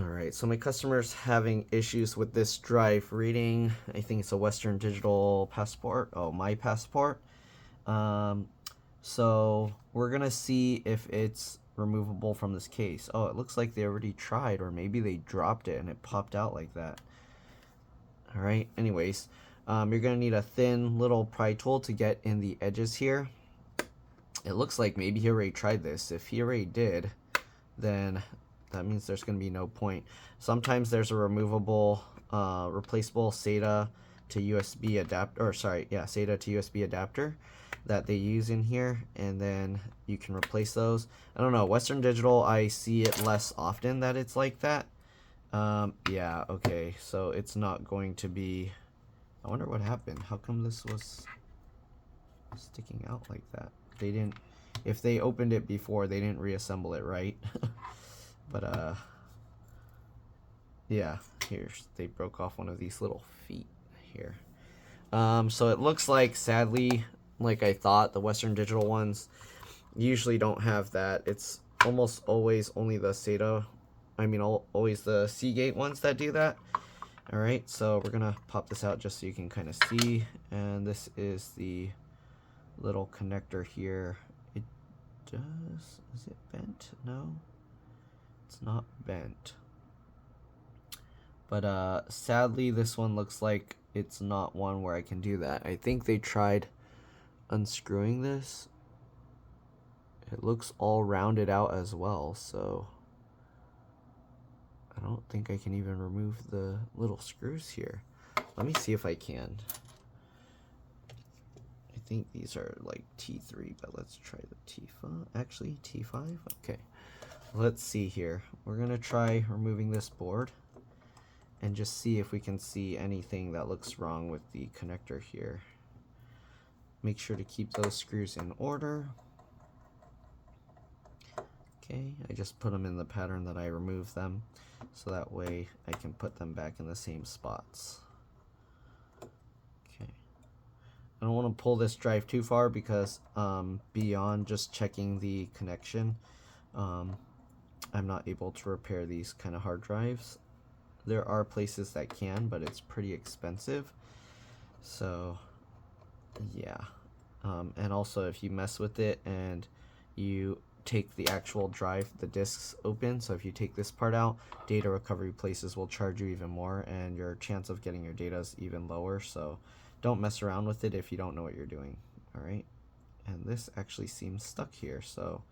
Alright, so my customer's having issues with this drive reading. I think it's a Western Digital passport. Oh, my passport. So we're gonna see if it's removable from this case. Oh, it looks like they already tried, or maybe they dropped it and it popped out like that. Alright, anyways, you're gonna need a thin little pry tool to get in the edges here. It looks like maybe he already tried this. If he already did, then that means there's going to be no point. Sometimes there's a removable, replaceable SATA to USB adapter, or sorry, yeah, SATA to USB adapter that they use in here, and then you can replace those. I don't know, Western Digital, I see it less often that it's like that. Yeah, okay, so it's not going to be, I wonder what happened. How come this was sticking out like that? They didn't, if they opened it before, they didn't reassemble it, right? But yeah, here's, they broke off one of these little feet here. So it looks like, sadly, like I thought, the Western Digital ones usually don't have that. It's almost always only the SATA, I mean always the Seagate ones that do that. Alright, so we're gonna pop this out just so you can kind of see, and this is the little connector here. It does, is it bent? No, it's not bent. But sadly this one looks like it's not one where I can do that. I think they tried unscrewing this. It looks all rounded out as well, so I don't think I can even remove the little screws here. Let me see if I can. I think these are like T3, but let's try the T5. Actually, T5? Okay. Let's see here. We're gonna try removing this board and just see if we can see anything that looks wrong with the connector here. Make sure to keep those screws in order. Okay, I just put them in the pattern that I removed them, so that way I can put them back in the same spots. Okay, I don't want to pull this drive too far because beyond just checking the connection, I'm not able to repair these kind of hard drives. There are places that can, but it's pretty expensive. So yeah, and also if you mess with it and you take the actual drive, the discs open, so if you take this part out, data recovery places will charge you even more, and your chance of getting your data is even lower. So don't mess around with it if you don't know what you're doing. All right, and this actually seems stuck here, so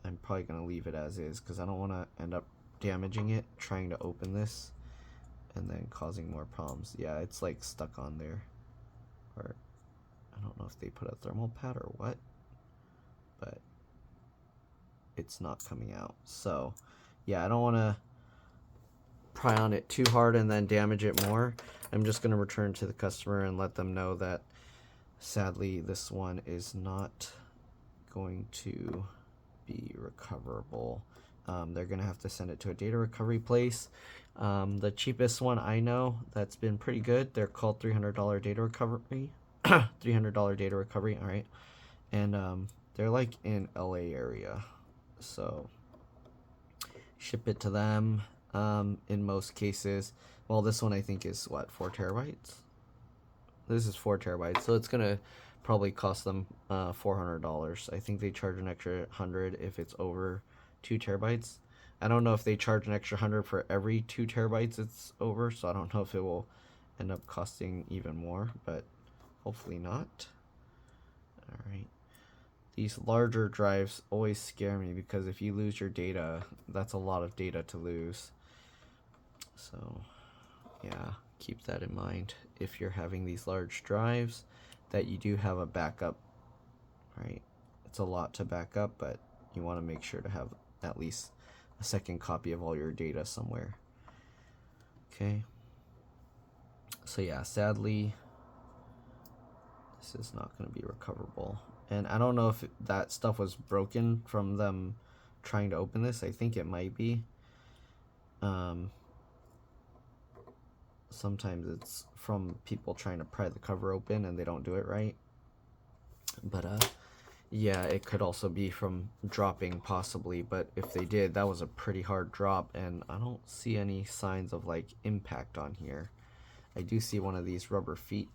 I'm probably going to leave it as is because I don't want to end up damaging it trying to open this and then causing more problems. Yeah, it's like stuck on there, or I don't know if they put a thermal pad or what, but it's not coming out. So yeah, I don't want to pry on it too hard and then damage it more. I'm just going to return to the customer and let them know that sadly this one is not going to be recoverable. They're going to have to send it to a data recovery place. The cheapest one I know that's been pretty good, they're called $300 data recovery. $300 data recovery, all right. And they're like in LA area, so ship it to them. In most cases, well, this one I think is what, 4 terabytes. This is 4 terabytes, so it's gonna probably cost them $400. I think they charge an extra 100 if it's over 2 terabytes. I don't know if they charge an extra 100 for every 2 terabytes it's over, so I don't know if it will end up costing even more, but hopefully not. All right. These larger drives always scare me because if you lose your data, that's a lot of data to lose. So yeah, keep that in mind if you're having these large drives, that you do have a backup, right? It's a lot to back up, but you want to make sure to have at least a second copy of all your data somewhere. Okay, so yeah, sadly this is not going to be recoverable, and I don't know if that stuff was broken from them trying to open this. I think it might be. Sometimes it's from people trying to pry the cover open and they don't do it right. But Yeah, it could also be from dropping possibly, but if they did, that was a pretty hard drop, and I don't see any signs of like impact on here. I do see one of these rubber feet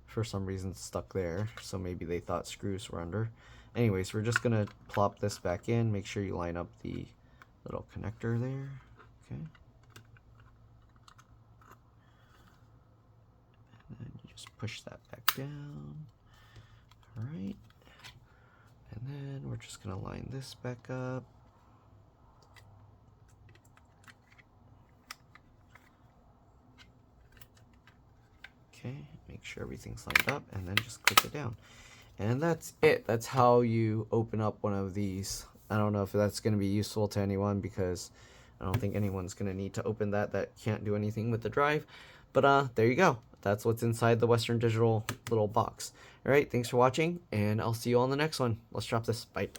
for some reason stuck there, so maybe they thought screws were under. Anyways, we're just gonna plop this back in. Make sure you line up the little connector there. Okay. And then you just push that back down. All right. And then we're just gonna line this back up. Okay, make sure everything's lined up, and then just click it down. And that's it. That's how you open up one of these. I don't know if that's going to be useful to anyone, because I don't think anyone's going to need to open that can't do anything with the drive. But there you go. That's what's inside the Western Digital little box. All right, thanks for watching, and I'll see you on the next one. Let's drop this. Bye.